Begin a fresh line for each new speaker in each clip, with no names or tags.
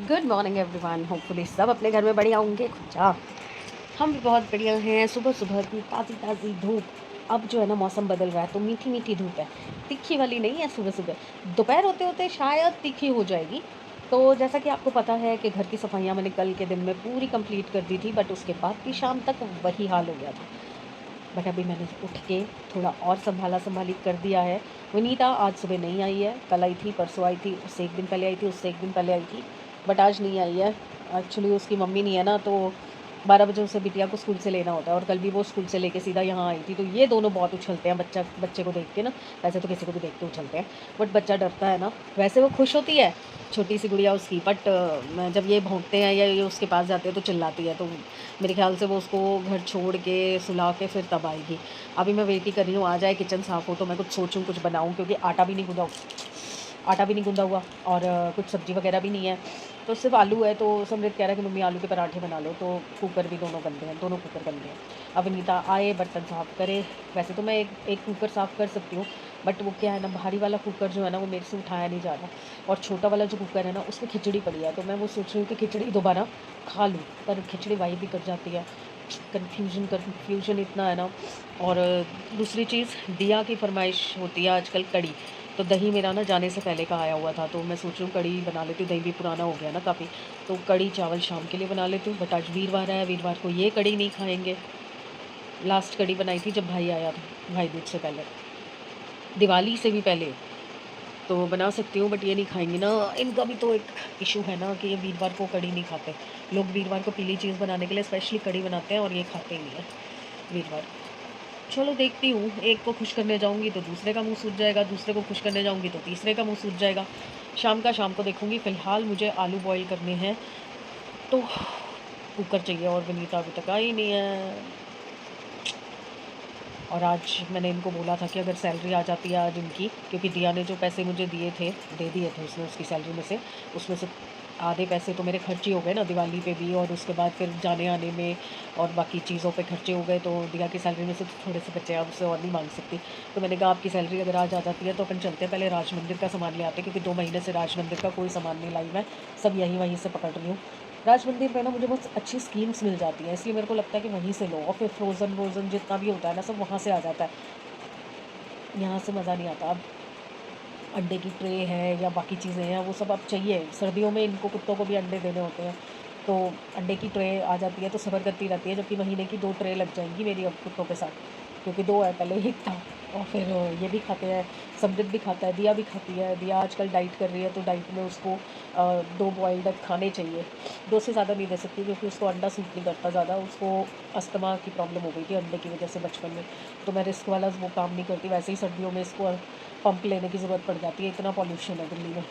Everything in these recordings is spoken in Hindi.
Good morning everyone. होपफुली सब अपने घर में बढ़िया होंगे। खुचा हम भी बहुत बढ़िया हैं। सुबह सुबह की ताज़ी ताज़ी धूप। अब जो है ना मौसम बदल रहा है तो मीठी मीठी धूप है। तीखी वाली नहीं है सुबह सुबह। दोपहर होते होते शायद तीखी हो जाएगी। तो जैसा कि आपको पता है कि घर की सफाइयाँ मैंने कल के दिन में पूरी कंप्लीट कर दी थी, बट उसके बाद की शाम तक वही हाल हो गया था। बट अभी मैंने उठ के थोड़ा और संभाला संभाली कर दिया है। वनीता आज सुबह नहीं आई है। कल आई थी, परसों आई थी, उससे एक दिन पहले आई थी, उससे एक दिन पहले आई थी, बट आज नहीं आई है। एक्चुअली उसकी मम्मी नहीं है ना, तो 12 बजे उसे बिटिया को स्कूल से लेना होता है, और कल भी वो स्कूल से लेके सीधा यहाँ आई थी। तो ये दोनों बहुत उछलते हैं बच्चे को देख के ना। वैसे तो किसी को भी देख के उछलते हैं, बट बच्चा डरता है ना। वैसे वो खुश होती है, छोटी सी गुड़िया उसकी, बट जब ये भौंकते हैं या ये उसके पास जाते हैं तो चिल्लाती है। तो मेरे ख्याल से वो उसको घर छोड़ के सुला के फिर तब आएगी। अभी मैं वेट ही कर रही हूँ आ जाए, किचन साफ़ हो तो मैं कुछ सोचूँ, कुछ बनाऊँ, क्योंकि आटा भी नहीं गूँधा हुआ, और कुछ सब्ज़ी वगैरह भी नहीं है। तो सिर्फ आलू है। तो समृद्ध कह रहा है कि मम्मी आलू के पराठे बना लो, तो कुकर भी दोनों गंदे हैं, दोनों कुकर गंदे हैं। अब नीता आए बर्तन साफ़ करे। वैसे तो मैं एक कुकर साफ़ कर सकती हूँ, बट वो क्या है ना, भारी वाला कुकर जो है ना वो मेरे से उठाया नहीं जा रहा, और छोटा वाला जो कुकर है ना उसमें खिचड़ी पड़ी है। तो मैं वो सोच रही हूँ कि खिचड़ी दोबारा खा लूँ, पर खिचड़ी वाही भी कर जाती है। कन्फ्यूज़न इतना है ना। और दूसरी चीज़, दिया की फरमाइश होती है आजकल कड़ी। तो दही मेरा ना जाने से पहले का आया हुआ था, तो मैं सोच रही हूँ कड़ी बना लेती हूँ। दही भी पुराना हो गया ना काफ़ी। तो कड़ी चावल शाम के लिए बना लेती हूँ, बट आज वीरवार है, वीरवार को ये कड़ी नहीं खाएंगे। लास्ट कड़ी बनाई थी जब भाई आया था, भाई दूज से पहले, दिवाली से भी पहले। तो बना सकती हूँ, बट ये नहीं खाएंगे ना। इनका भी तो एक इशू है ना कि ये वीरवार को कड़ी नहीं खाते। लोग वीरवार को पीली चीज़ बनाने के लिए स्पेशली कड़ी बनाते हैं, और ये खाते ही नहीं है वीरवार। चलो देखती हूँ, एक को खुश करने जाऊँगी तो दूसरे का मुँह सूज जाएगा, दूसरे को खुश करने जाऊँगी तो तीसरे का मुँह सूज जाएगा। शाम का शाम को देखूँगी। फ़िलहाल मुझे आलू बॉयल करने हैं, तो कुकर चाहिए, और विनीता अभी तक आई नहीं है। और आज मैंने इनको बोला था कि अगर सैलरी आ जाती है आज इनकी, क्योंकि दिया ने जो पैसे मुझे दिए थे, दे दिए थे उसने उसकी सैलरी में से। उसमें से आधे पैसे तो मेरे खर्च ही हो गए ना, दिवाली पे भी, और उसके बाद फिर जाने आने में और बाकी चीज़ों पे खर्चे हो गए। तो दिया की सैलरी में से तो थोड़े से बचे, अब उससे और नहीं मांग सकती। तो मैंने कहा आपकी सैलरी अगर आज आ जाती है तो अपन चलते हैं, पहले राज मंदिर का सामान ले आते हैं, क्योंकि 2 महीने से राज मंदिर का कोई सामान नहीं लाई मैं। सब यहीं वहीं से पकड़ रही हूँ। राज मंदिर में ना मुझे बहुत अच्छी स्कीम्स मिल जाती हैं, इसलिए मेरे को लगता है कि वहीं से लो, और फिर फ्रोज़न व्रोज़न जितना भी होता है ना सब वहाँ से आ जाता है। यहाँ से मज़ा नहीं आता। अब अंडे की ट्रे है या बाकी चीज़ें हैं, वो सब अब चाहिए। सर्दियों में इनको कुत्तों को भी अंडे देने होते हैं, तो अंडे की ट्रे आ जाती है तो सफ़र करती रहती है। जबकि महीने की 2 ट्रे लग जाएंगी मेरी अब कुत्तों के साथ, क्योंकि 2 है, पहले 1 था। और फिर ये भी खाते हैं, समृद्ध भी खाता है, दिया भी खाती है। दिया आजकल डाइट कर रही है, तो डाइट में उसको 2 बॉइल्ड एग खाने चाहिए। 2 से ज़्यादा नहीं दे सकती, क्योंकि उसको अंडा सूट नहीं करता ज़्यादा। उसको अस्थमा की प्रॉब्लम हो गई थी अंडे की वजह से बचपन में, तो मैं रिस्क वाला वो काम नहीं करती। वैसे ही सर्दियों में इसको पंप लेने की ज़रूरत पड़ जाती है, इतना पॉल्यूशन है दिल्ली में।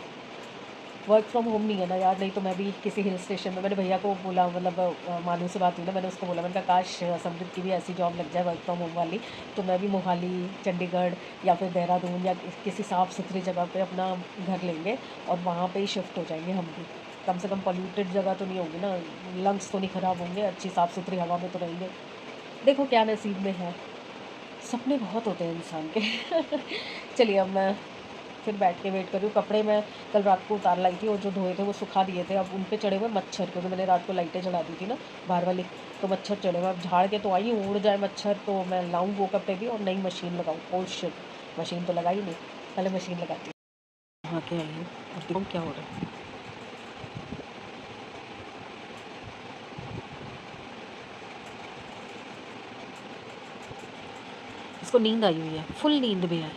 वर्क फ्रॉम होम नहीं है ना यार, नहीं तो मैं भी किसी हिल स्टेशन में, मैंने भैया को बोला, मतलब मानू से बात हुई ना, मैंने उसको बोला, मैंने कहा काश समृद्ध की भी ऐसी जॉब लग जाए वर्क फ्रॉम होम वाली, तो मैं भी मोहाली, चंडीगढ़ या फिर देहरादून या किसी साफ़ सुथरी जगह पे अपना घर लेंगे, और वहाँ पे ही शिफ्ट हो जाएंगे हम भी। कम से कम पॉल्यूटेड जगह तो नहीं होगी ना, लंग्स तो नहीं ख़राब होंगे, अच्छी साफ़ सुथरी हवा में तो रहेंगे। देखो क्या नसीब में है। सपने बहुत होते हैं इंसान के। चलिए अब मैं फिर बैठ के वेट कर रही हूँ। कपड़े मैं कल रात को उतार लाई थी, और जो धोए थे वो सुखा दिए थे। अब उन पे चढ़े हुए मच्छर, क्योंकि मैंने रात को लाइटें जला दी थी ना बाहर वाली, तो मच्छर चढ़े हुए। अब झाड़ के तो आई हूँ, उड़ जाए मच्छर तो मैं लाऊँ वो कपड़े भी, और नई मशीन लगाऊँ। ओह शिट, मशीन तो लगाई नहीं, पहले मशीन लगाती हूँ। हाँ, क्या आई है और देखो क्या हो रहा है। इसको नींद आई हुई है, फुल नींद में है।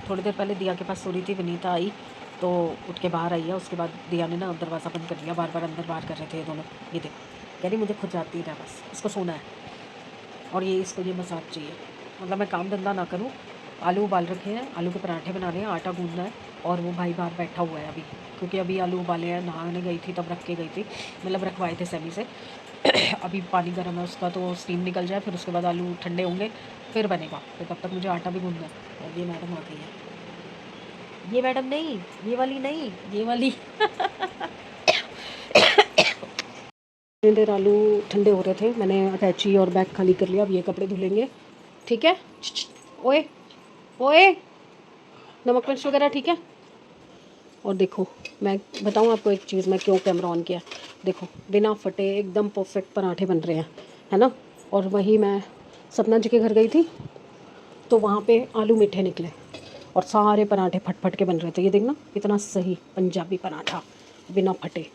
थोड़ी देर पहले दिया के पास सो रही थी, विनीता आई तो उठ के बाहर आई है। उसके बाद दिया ने ना दरवाज़ा बंद कर लिया, बार बार अंदर बाहर कर रहे थे ये दोनों। ये देख, कह रही मुझे खुद जाती है, बस इसको सोना है, और ये इसको ये मसाज चाहिए। मतलब मैं काम धंधा ना करूँ, आलू उबाल रखे हैं, आलू के पराठे बनाने हैं, आटा गूंदना है, और वो भाई बाहर बैठा हुआ है अभी, क्योंकि अभी आलू उबाले हैं। नहाने गई थी तब रख के गई थी, मतलब रखवाए थे सेमी से। अभी पानी गर्म है उसका, तो स्टीम निकल जाए, फिर उसके बाद आलू ठंडे होंगे, फिर बनेगा। फिर तब तक मुझे आटा भी गूंदना है। और ये मैडम आ गई है, ये मैडम नहीं, ये वाली नहीं, ये वाली। इतनी देर आलू ठंडे हो रहे थे, मैंने अटैची और बैग खाली कर लिया। अब ये कपड़े धुलेंगे, ठीक है। ओए ओए, नमक मिर्च वगैरह ठीक है। और देखो, मैं बताऊँ आपको एक चीज़, मैं क्यों कैमरा ऑन किया। देखो बिना फटे एकदम परफेक्ट पराठे बन रहे हैं, है ना। और वही मैं सपना जी के घर गई थी तो वहाँ पे आलू मीठे निकले और सारे पराठे फट फट के बन रहे थे। ये देखना कितना सही पंजाबी पराठा, बिना फटे,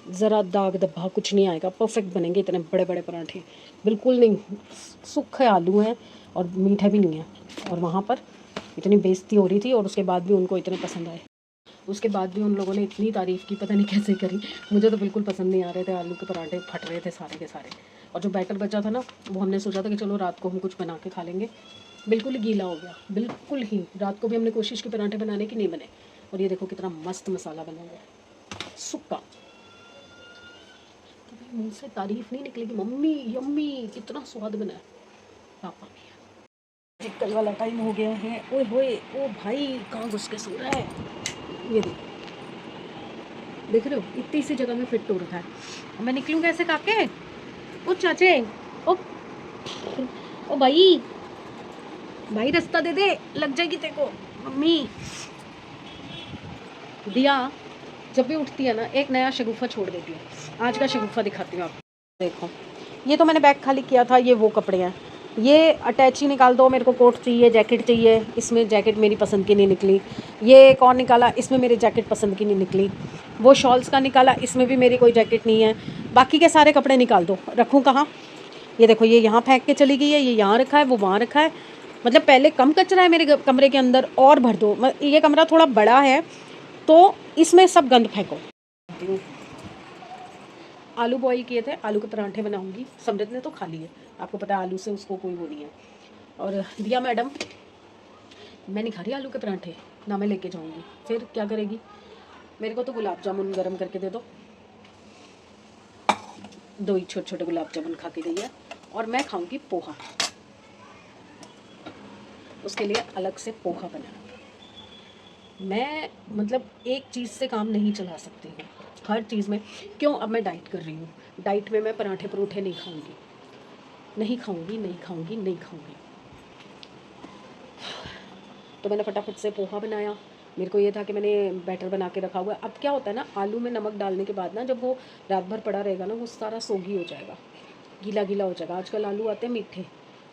ज़रा दाग धब्बा कुछ नहीं आएगा, परफेक्ट बनेंगे इतने बड़े बड़े पराठे। बिल्कुल नहीं सूखे आलू हैं और मीठे भी नहीं हैं। और वहाँ पर इतनी बेइज्जती हो रही थी और उसके बाद भी उनको इतने पसंद आए। उसके बाद भी उन लोगों ने इतनी तारीफ़ की, पता नहीं कैसे करी। मुझे तो बिल्कुल पसंद नहीं आ रहे थे, आलू के पराठे फट रहे थे सारे के सारे। और जो बैटर बचा था ना, वो हमने सोचा था कि चलो रात को हम कुछ बना के खा लेंगे, बिल्कुल ही गीला हो गया, बिल्कुल ही। रात को भी हमने कोशिश की पराठे बनाने की, नहीं बने। और ये देखो कितना मस्त मसाला बना हुआ है, सुक्का। तो मुँह से तारीफ़ नहीं निकलेगी, मम्मी यम्मी कितना स्वाद बना है। पापा भी कल वाला टाइम हो गया है। ओए होए, ओ भाई कहाँ घुस के सो रहा है। ये देख रहे हो, इतनी सी जगह में फिट हो रखा है। मैं निकलूँ कैसे काके? ओ चाचे, ओ ओ भाई, भाई रास्ता दे दे, लग जाएगी तेरे को। मम्मी दिया जब भी उठती है ना, एक नया शगुफा छोड़ देती है। आज का शगुफा दिखाती हूँ आपको। देखो, ये तो मैंने बैग खाली किया था, ये वो कपड़े हैं। ये अटैची निकाल दो, मेरे को कोट चाहिए, जैकेट चाहिए, इसमें जैकेट मेरी पसंद की नहीं निकली। ये कौन निकाला, इसमें मेरी जैकेट पसंद की नहीं निकली। वो शॉल्स का निकाला, इसमें भी मेरी कोई जैकेट नहीं है। बाकी के सारे कपड़े निकाल दो, रखूँ कहाँ? ये देखो, ये यहाँ फेंक के चली गई है, ये यहाँ रखा है, वो वहाँ रखा है। मतलब पहले कम कचरा है मेरे कमरे के अंदर, और भर दो। ये कमरा थोड़ा बड़ा है तो इसमें सब गंद फेंको। आलू बॉईल किए थे, आलू के पराठे बनाऊंगी। समृद्ध ने तो खा लिए, आपको पता है आलू से उसको कोई वो नहीं है। और दिया मैडम, मैं नहीं खा रही आलू के पराठे ना, मैं लेके जाऊंगी। फिर क्या करेगी? मेरे को तो गुलाब जामुन गर्म करके दे दो। 2 ही छोटे छोटे गुलाब जामुन खा के गई है। और मैं खाऊंगी पोहा, उसके लिए अलग से पोहा बनाना। मैं मतलब एक चीज़ से काम नहीं चला सकती हूँ, हर चीज़ में। क्यों? अब मैं डाइट कर रही हूँ, डाइट में मैं पराठे परूठे नहीं खाऊंगी, नहीं खाऊंगी, नहीं खाऊंगी, नहीं खाऊंगी। तो मैंने फटाफट से पोहा बनाया। मेरे को ये था कि मैंने बैटर बना के रखा हुआ है। अब क्या होता है ना, आलू में नमक डालने के बाद ना, जब वो रात भर पड़ा रहेगा ना, वो सारा सोगी हो जाएगा, गीला गीला हो जाएगा। आजकल आलू आते हैं मीठे,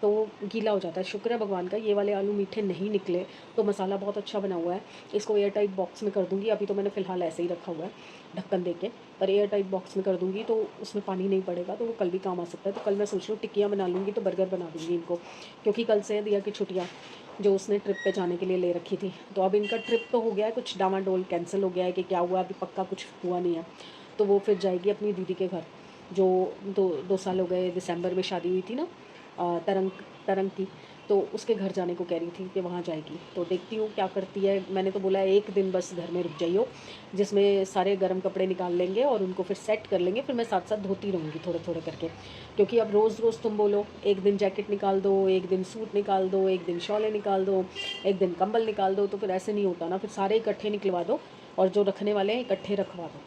तो वो गीला हो जाता है। शुक्र है भगवान का, ये वाले आलू मीठे नहीं निकले, तो मसाला बहुत अच्छा बना हुआ है। इसको एयर टाइट बॉक्स में कर दूँगी। अभी तो मैंने फ़िलहाल ऐसे ही रखा हुआ है ढक्कन दे के, पर एयर टाइट बॉक्स में कर दूँगी तो उसमें पानी नहीं पड़ेगा, तो वो कल भी काम आ सकता है। तो कल मैं सोच रही हूँ टिक्कियाँ बना लूँगी, तो बर्गर बना दूँगी इनको, क्योंकि कल से दिया की छुट्टियाँ जो उसने ट्रिप पे जाने के लिए ले रखी थी। तो अब इनका ट्रिप तो हो गया है, कुछ डामाडोल कैंसिल हो गया है कि क्या हुआ, अभी पक्का कुछ हुआ नहीं है। तो वो फिर जाएगी अपनी दीदी के घर, जो 2 साल हो गए, दिसंबर में शादी हुई थी ना तरंग की, तो उसके घर जाने को कह रही थी कि वहाँ जाएगी। तो देखती हूँ क्या करती है। मैंने तो बोला 1 दिन बस घर में रुक जाइयो, जिसमें सारे गर्म कपड़े निकाल लेंगे और उनको फिर सेट कर लेंगे। फिर मैं साथ साथ धोती रहूँगी थोड़े थोड़े करके, क्योंकि अब रोज़ रोज़ तुम बोलो, एक दिन जैकेट निकाल दो, एक दिन सूट निकाल दो, एक दिन शॉलें निकाल दो, एक दिन कंबल निकाल दो, तो फिर ऐसे नहीं होता ना। फिर सारे इकट्ठे निकलवा दो और जो रखने वाले हैं इकट्ठे रखवा दो,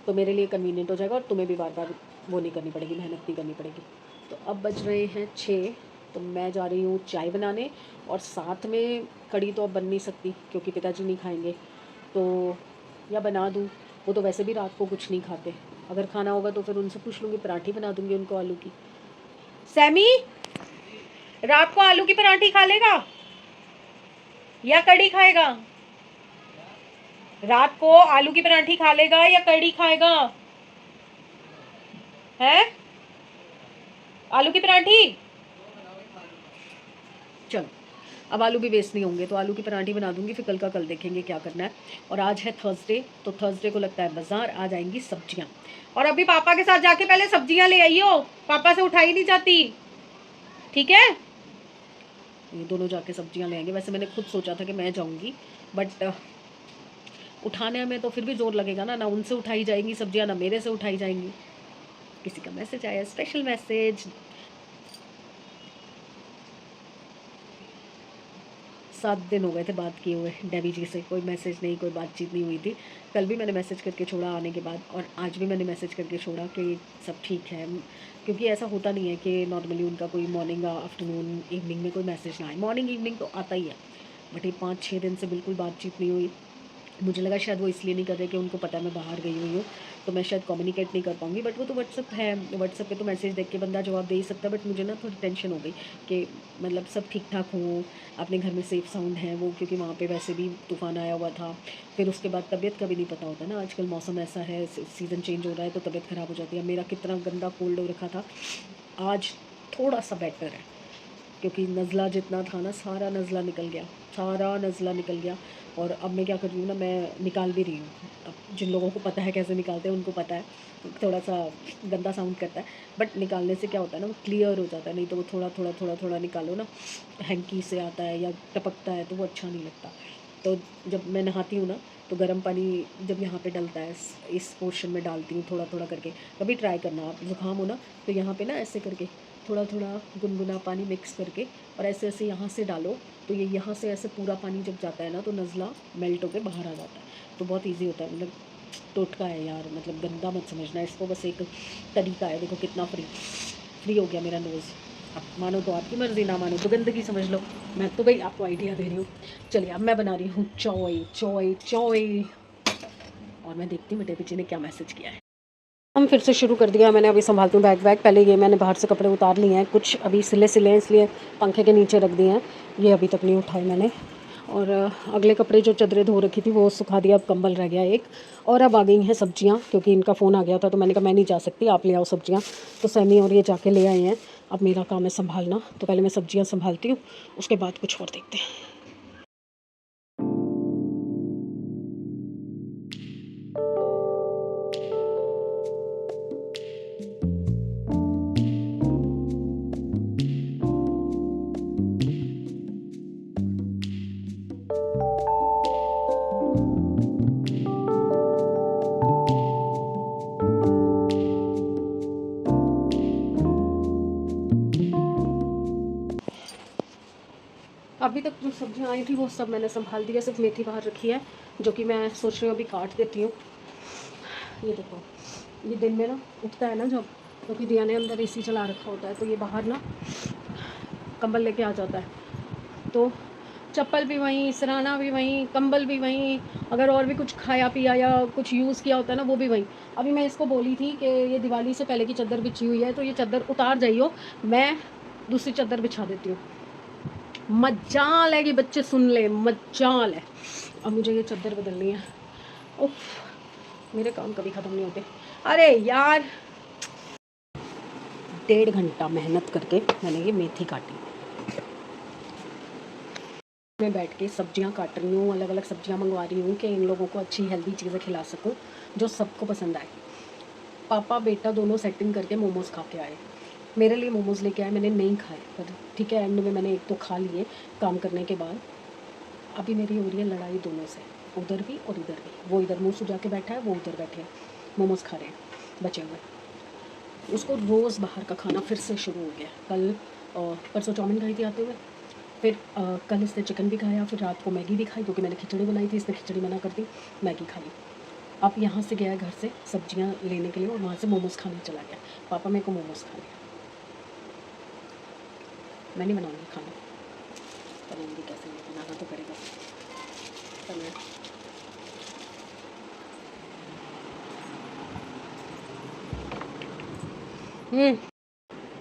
तो मेरे लिए कन्वीनियंट हो जाएगा और तुम्हें भी बार बार वो नहीं करनी पड़ेगी, मेहनत नहीं करनी पड़ेगी। तो अब बज रहे हैं 6, तो मैं जा रही हूँ चाय बनाने। और साथ में कड़ी तो अब बन नहीं सकती क्योंकि पिताजी नहीं खाएंगे, तो या बना दूँ। वो तो वैसे भी रात को कुछ नहीं खाते, अगर खाना होगा तो फिर उनसे पूछ लूँगी, पराठी बना दूँगी उनको आलू की। सैमी, रात को आलू की पराठी खा लेगा या कड़ी खाएगा? रात को आलू की पराठी खा लेगा या कड़ी खाएगा? है आलू की पराठी? चलो, अब आलू भी वेस्ट नहीं होंगे, तो आलू की पराठी बना दूंगी। फिर कल का कल देखेंगे क्या करना है। और आज है थर्सडे, तो थर्सडे को लगता है बाजार, आज आएंगी सब्जियां। और अभी पापा के साथ जाके पहले सब्जियां ले आइयो, पापा से उठाई नहीं जाती, ठीक है? ये दोनों जाके सब्जियां ले आएंगे। वैसे मैंने खुद सोचा था कि मैं जाऊंगी, बट उठाने में तो फिर भी जोर लगेगा ना, ना उनसे उठाई जाएंगी सब्जियां, ना मेरे से उठाई जाएंगी। किसी का मैसेज आया, स्पेशल मैसेज। 7 दिन हो गए थे बात किए हुए डेबी जी से, कोई मैसेज नहीं, कोई बातचीत नहीं हुई थी। कल भी मैंने मैसेज करके छोड़ा आने के बाद, और आज भी मैंने मैसेज करके छोड़ा कि सब ठीक है, क्योंकि ऐसा होता नहीं है कि नॉर्मली उनका कोई मॉर्निंग आफ्टरनून इवनिंग में कोई मैसेज ना आए। मॉर्निंग इवनिंग तो आता ही है, बट ये 5-6 दिन से बिल्कुल बातचीत नहीं हुई। मुझे लगा शायद वो इसलिए नहीं कर रहे कि उनको पता है मैं बाहर गई हुई हूँ, तो मैं शायद कम्युनिकेट नहीं कर पाऊँगी। बट वो तो व्हाट्सअप है, व्हाट्सअप पे तो मैसेज देख के बंदा जवाब दे ही सकता है। बट मुझे ना थोड़ी टेंशन हो गई कि मतलब सब ठीक ठाक हो, अपने घर में सेफ साउंड है वो, क्योंकि वहाँ पे वैसे भी तूफ़ान आया हुआ था। फिर उसके बाद तबीयत का भी नहीं पता होता ना, आजकल मौसम ऐसा है, सीज़न चेंज हो रहा है तो तबीयत ख़राब हो जाती है। मेरा कितना गंदा कोल्ड हो रखा था, आज थोड़ा सा बेटर है, क्योंकि नज़ला जितना था ना सारा नज़ला निकल गया, सारा नज़ला निकल गया। और अब मैं क्या कर रही हूँ ना, मैं निकाल भी रही हूँ। अब जिन लोगों को पता है कैसे निकालते हैं उनको पता है, थोड़ा सा गंदा साउंड करता है, बट निकालने से क्या होता है ना, वो क्लियर हो जाता है। नहीं तो वो थोड़ा थोड़ा थोड़ा थोड़ा निकालो ना, हैंकी से आता है या टपकता है तो वो अच्छा नहीं लगता। तो जब मैं नहाती हूँ ना, तो गर्म पानी जब यहाँ पे डलता है इस पोर्शन में डालती हूँ थोड़ा थोड़ा करके। कभी ट्राई करना, आप ज़ुकाम हो ना तो यहाँ पे ना ऐसे करके थोड़ा थोड़ा गुनगुना पानी मिक्स करके और ऐसे ऐसे यहाँ से डालो, तो ये यहाँ से ऐसे पूरा पानी जब जाता है ना तो नज़ला मेल्ट होकर बाहर आ जाता है। तो बहुत ईजी होता है, मतलब टोटका है यार, मतलब गंदा मत समझना इसको, बस एक तरीका है। देखो कितना फ्री हो गया मेरा नोज़। अब मानो तो आपकी मर्ज़ी, ना मानो तो गंदगी समझ लो। मैं तो भाई आपको आइडिया दे रही हूँ। चलिए अब मैं बना रही हूँ चाय चाय चाय, और मैं देखती हूँ बेटे पीछे ने क्या मैसेज किया है। हम फिर से शुरू कर दिया मैंने। अभी संभालती हूँ बैग पहले ये मैंने बाहर से कपड़े उतार लिए हैं, कुछ अभी सिले हैं इसलिए पंखे के नीचे रख दिए हैं, ये अभी तक नहीं उठाए मैंने। और अगले कपड़े जो चादरें धो रखी थी वो सुखा दिया, अब कंबल रह गया एक। और अब आ गई हैं सब्जियां, क्योंकि इनका फ़ोन आ गया था तो मैंने कहा मैं नहीं जा सकती, आप ले आओ सब्जियां। तो सैमी और ये जाके ले आए हैं। अब मेरा काम है संभालना, तो पहले मैं सब्जियां संभालती हूँ, उसके बाद कुछ और देखते हैं। अभी तक जो सब्जियां आई थी वो सब मैंने संभाल दिया, सिर्फ मेथी बाहर रखी है जो कि मैं सोच रही हूँ अभी काट देती हूँ। ये देखो, ये दिन में ना उठता है ना जब, क्योंकि दिया ने अंदर एसी चला रखा होता है, तो ये बाहर ना कंबल लेके आ जाता है। तो चप्पल भी वहीं, सिरहाना भी वहीं, कंबल भी वहीं, अगर और भी कुछ खाया पिया या कुछ यूज़ किया होता है ना वो भी वहीं। अभी मैं इसको बोली थी कि ये दिवाली से पहले की चादर बिछी हुई है तो ये चादर उतार जाइयो, मैं दूसरी चादर बिछा देती हूँ। मजाल है कि बच्चे सुन ले, मजाल है। अब मुझे ये चादर बदलनी है। उफ, मेरे काम कभी ख़त्म नहीं होते। अरे यार, 1.5 घंटा मेहनत करके मैंने ये मेथी काटी। मैं बैठ के सब्जियां काट रही हूँ, अलग अलग सब्जियां मंगवा रही हूँ कि इन लोगों को अच्छी हेल्दी चीज़ें खिला सकूँ जो सबको पसंद आए। पापा बेटा दोनों सेटिंग करके मोमोज़ खा के आए। मेरे लिए मोमोज़ लेके आए, मैंने नहीं खाए, पर ठीक है एंड में मैंने एक तो खा लिए काम करने के बाद। अभी मेरी हो रही है लड़ाई दोनों से, उधर भी और इधर भी। वो इधर मुँह सुजा के बैठा है, वो उधर बैठे हैं मोमोज़ खा रहे हैं बचे हुए। उसको रोज़ बाहर का खाना फिर से शुरू हो गया। कल परसों चाउमीन खाई थी आते हुए, फिर कल इसने चिकन भी खाया, फिर रात को मैगी भी खाई क्योंकि मैंने खिचड़ी बनाई थी, इसने खिचड़ी मना कर दी, मैगी खाई। अब यहाँ से गया घर से सब्जियाँ लेने के लिए और वहाँ से मोमोज़ खाने चला गया। पापा मेरे को मोमोज़ खाने, मैं नहीं बनाऊँगी खाना, बनाऊँगी कैसे, बनाना तो पड़ेगा।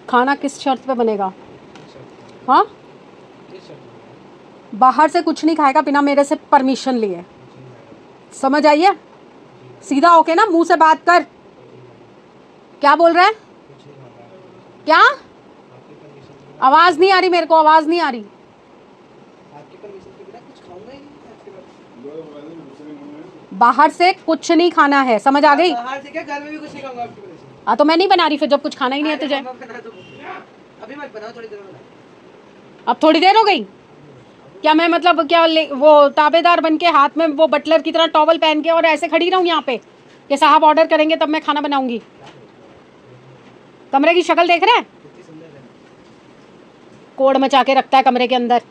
खाना किस शर्त पे बनेगा? हाँ, बाहर से कुछ नहीं खाएगा बिना मेरे से परमिशन लिए, समझ आइए? सीधा होके ना मुंह से बात कर। क्या बोल रहा है? क्या आवाज़ नहीं आ रही मेरे को, आवाज़ नहीं आ रही। बाहर से कुछ नहीं खाना है, समझ आ गई? बाहर से क्या, घर में भी कुछ नहीं खाऊंगा आपकी वजह से। हाँ तो मैं नहीं बना रही फिर, जब कुछ खाना ही नहीं है तुझे। अभी मत बनाओ, थोड़ी देर में। अब थोड़ी देर हो गई क्या? मैं मतलब क्या वो ताबेदार बन के हाथ में वो बटलर की तरह टॉवल पहन के और ऐसे खड़ी रहूं यहाँ पे कि साहब ऑर्डर करेंगे तब मैं खाना बनाऊंगी? कमरे की शक्ल देख रहे हैं, कोड मचा के रखता है कमरे के अंदर।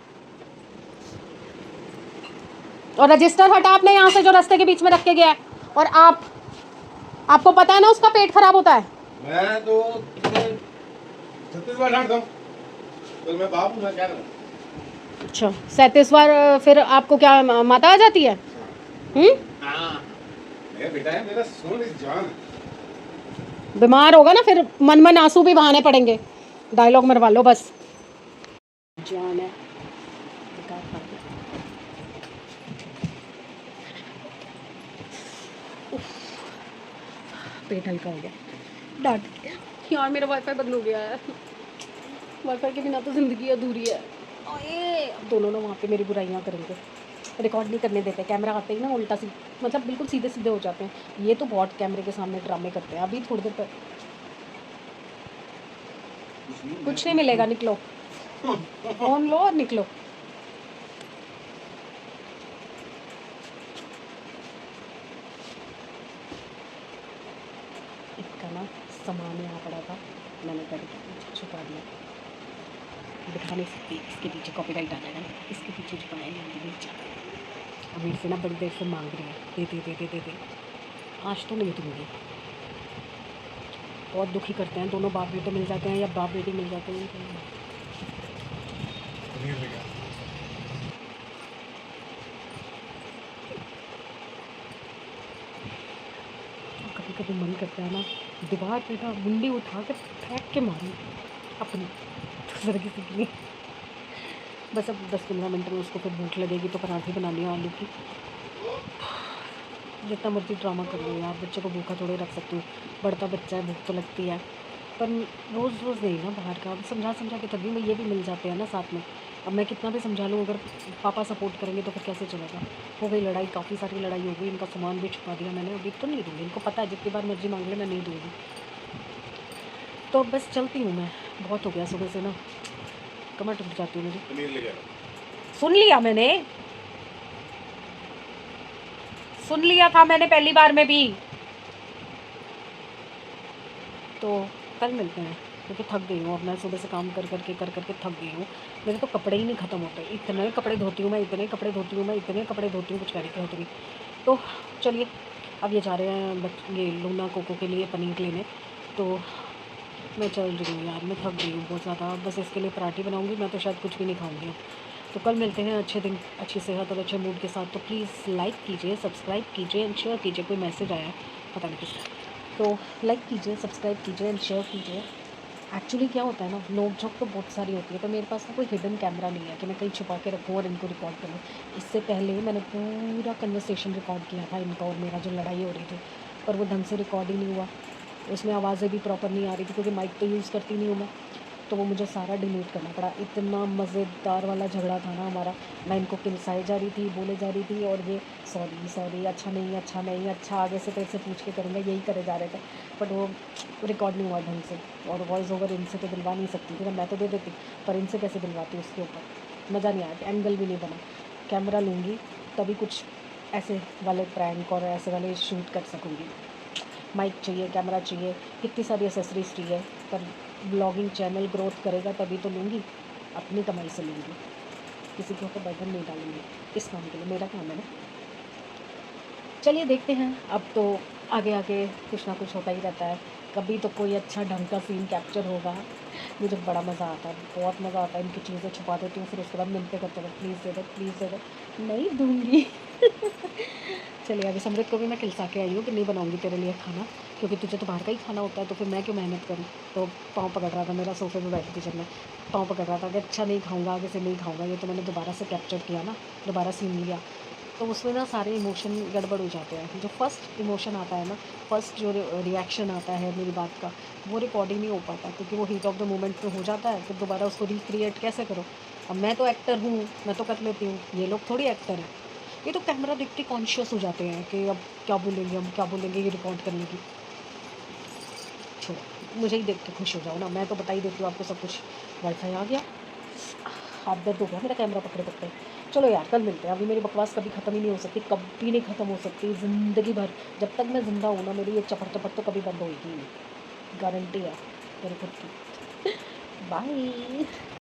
और रजिस्टर हटा आपने यहाँ से जो रास्ते के बीच में रख के गया है। और आपको पता है ना उसका पेट खराब होता है। मैं तो 36 बार डांट दूं तो मैं बाप क्या करूं? अच्छा 37 बार, फिर आपको क्या माता आ जाती है?
हाँ, मेरा बेटा है, मेरा सोन इज जान।
बीमार होगा ना फिर मन मन आंसू भी बहाने पड़ेंगे, डायलॉग मरवा लो बस। जान है बेकार खा के। उफ, पेट हल्का हो गया, डांट दिया यार। मेरा वाईफाई बंद हो गया है, वाईफाई के बिना तो ज़िंदगी अधूरी है। आए अब दोनों ना वहाँ पे मेरी बुराइयाँ करेंगे, रिकॉर्ड नहीं करने देते। कैमरा आते ही ना उल्टा सी, मतलब बिल्कुल सीधे सीधे हो जाते हैं। ये तो बहुत कैमरे के सामने ड्रामे करते हैं। अभी थोड़ी देर पर कुछ नहीं मिलेगा, निकलो फोन लो और निकलो। इसका ना सामान यहाँ पड़ा था, मैंने करके छुपा दिया, दिखा नहीं सकती। इसके पीछे कॉपीराइट आ जाएगा ना, इसके पीछे छुपाया नहीं। अब मेरे से ना बड़ी देर से मांग रही है, दे दे दे दे दे दे। आज तो नहीं दूँगी। बहुत दुखी करते हैं, दोनों बाप बेटे मिल जाते हैं या बाप बेटी मिल जाते हैं। कभी कभी मन करता है ना दीवार पे ना मुंडी उठा के फेंक के मारूं अपनी दूसरे किसी के लिए। बस अब 10-15 मिनट में उसको फिर भूख लगेगी तो पराठे बनानी है आलू की। जितना मर्जी ड्रामा कर लो यार, बच्चे को भूखा थोड़े रख सकती हूँ, बढ़ता बच्चा है, भूख तो लगती है। पर रोज़ रोज़ नहीं ना बाहर का, अब समझा समझा के तभी में ये भी मिल जाते हैं ना साथ में। अब मैं कितना भी समझा लूँ, अगर पापा सपोर्ट करेंगे तो फिर कैसे चलेगा। हो गई लड़ाई, काफ़ी सारी लड़ाई हो गई, इनका सामान भी छुपा दिया मैंने। अभी तो नहीं दूँगी, इनको पता है जितनी बार मर्जी मांग ले मैं नहीं दूँगी। तो अब बस चलती हूँ मैं, बहुत हो गया सुबह से ना, कमर टूट जाती है मेरी। सुन लिया मैंने, सुन लिया था मैंने पहली बार में भी। तो कल मिलते हैं, क्योंकि थक गई हूँ अब मैं सुबह से काम कर करके थक गई हूँ। मेरे तो कपड़े ही नहीं ख़त्म होते, इतने कपड़े धोती हूँ मैं, इतने कपड़े धोती हूँ मैं, इतने कपड़े धोती हूँ, कुछ कहने की होती नहीं। तो चलिए, अब ये जा रहे हैं ये लूना कोको के लिए पनीर लेने। तो मैं चल रही हूँ यार, मैं थक गई हूँ बहुत ज़्यादा। बस इसके लिए पराठे बनाऊँगी, मैं तो शायद कुछ भी नहीं खाऊँगी अब। तो कल मिलते हैं अच्छे दिन, अच्छी सेहत और अच्छे मूड के साथ। तो प्लीज़ लाइक कीजिए, सब्सक्राइब कीजिए एंड शेयर कीजिए। कोई मैसेज आया है पता नहीं किसका, तो लाइक कीजिए, सब्सक्राइब कीजिए एंड शेयर कीजिए। एक्चुअली क्या होता है ना, नोक झोंक तो बहुत सारी होती है, तो मेरे पास ना कोई हिडन कैमरा नहीं है कि मैं कहीं छुपा के रखूँ और इनको रिकॉर्ड करूँ। इससे पहले मैंने पूरा कन्वर्सेशन रिकॉर्ड किया था इनका और मेरा, जो लड़ाई हो रही थी, पर वो ढंग से रिकॉर्ड ही नहीं हुआ। उसमें आवाज़ें भी प्रॉपर नहीं आ रही थी, क्योंकि माइक तो यूज़ करती नहीं हूँ मैं। तो वो मुझे सारा डिलीट करना पड़ा। इतना मज़ेदार वाला झगड़ा था ना हमारा, मैं इनको किलसाई जा रही थी, बोले जा रही थी, और ये सॉरी सॉरी, अच्छा नहीं अच्छा नहीं, अच्छा आगे से तेरे से पूछ के करूँगा, यही करे जा रहे थे। बट वो रिकॉर्ड नहीं हुआ ढंग से, और वॉइस ओवर इनसे तो दिलवा नहीं सकती थी ना, मैं तो दे देती, पर इनसे कैसे दिलवाती उसके ऊपर, मज़ा नहीं आया, एंगल भी नहीं बना। कैमरा लूँगी तभी कुछ ऐसे वाले प्रैंक और ऐसे वाले शूट कर सकूँगी। माइक चाहिए, कैमरा चाहिए, कितनी सारी एसेसरीज चाहिए, पर ब्लॉगिंग चैनल ग्रोथ करेगा तभी तो लूँगी, अपनी कमाई से लूँगी, किसी के ऊपर बर्डन नहीं डालूँगी इस काम के लिए, मेरा काम है ना। चलिए देखते हैं, अब तो आगे आगे कुछ ना कुछ होता ही रहता है। कभी तो कोई अच्छा ढंग का सीन कैप्चर होगा, मुझे बड़ा मज़ा आता है, बहुत मज़ा आता है। इनकी चीज़ें छुपा देती हूँ, फिर उसके बाद मिलते करते हैं, प्लीज़ दे दो, प्लीज़ दे दो, नहीं दूँगी। चलिए, अभी समृत को भी मैं खिलसा के आई हूँ कि नहीं बनाऊँगी तेरे लिए खाना, क्योंकि तुझे तो बाहर का ही खाना होता है, तो फिर मैं क्यों मेहनत करूँ। तो पाँव पकड़ रहा था मेरा, सोफे पे बैठी थी जब मैं, पाँव पकड़ रहा था कि अच्छा नहीं खाऊँगा, आगे से नहीं खाऊँगा। ये तो मैंने दोबारा से कैप्चर किया ना, दोबारा सीन लिया, तो उसमें ना सारे इमोशन गड़बड़ हो जाते हैं। जो फर्स्ट इमोशन आता है ना, फर्स्ट जो रिएक्शन आता है मेरी बात का, वो रिकॉर्डिंग नहीं हो पाता, क्योंकि वो हीट ऑफ द मोमेंट में हो जाता है। फिर दोबारा उसको रिक्रिएट कैसे करो। अब मैं तो एक्टर हूँ, मैं तो कर लेती हूँ, ये लोग थोड़ी एक्टर हैं। ये तो कैमरा देख के कॉन्शियस हो जाते हैं कि अब क्या बोलेंगे, हम क्या बोलेंगे ये रिकॉर्ड करने की। छोड़ो, मुझे ही देख के खुश हो जाओ ना, मैं तो बता ही देती हूँ आपको सब कुछ। वाईफाई आ गया, हाथ दर्द हो गया मेरा कैमरा पकड़े पकड़े। चलो यार, कल मिलते हैं। अभी मेरी बकवास कभी ख़त्म ही नहीं हो सकती, कभी नहीं ख़त्म हो सकती ज़िंदगी भर। जब तक मैं ज़िंदा हूँ ना, मेरी ये चपड़ चपड़ तो कभी बंद होगी नहीं, गारंटी है मेरी खुद की। बाय।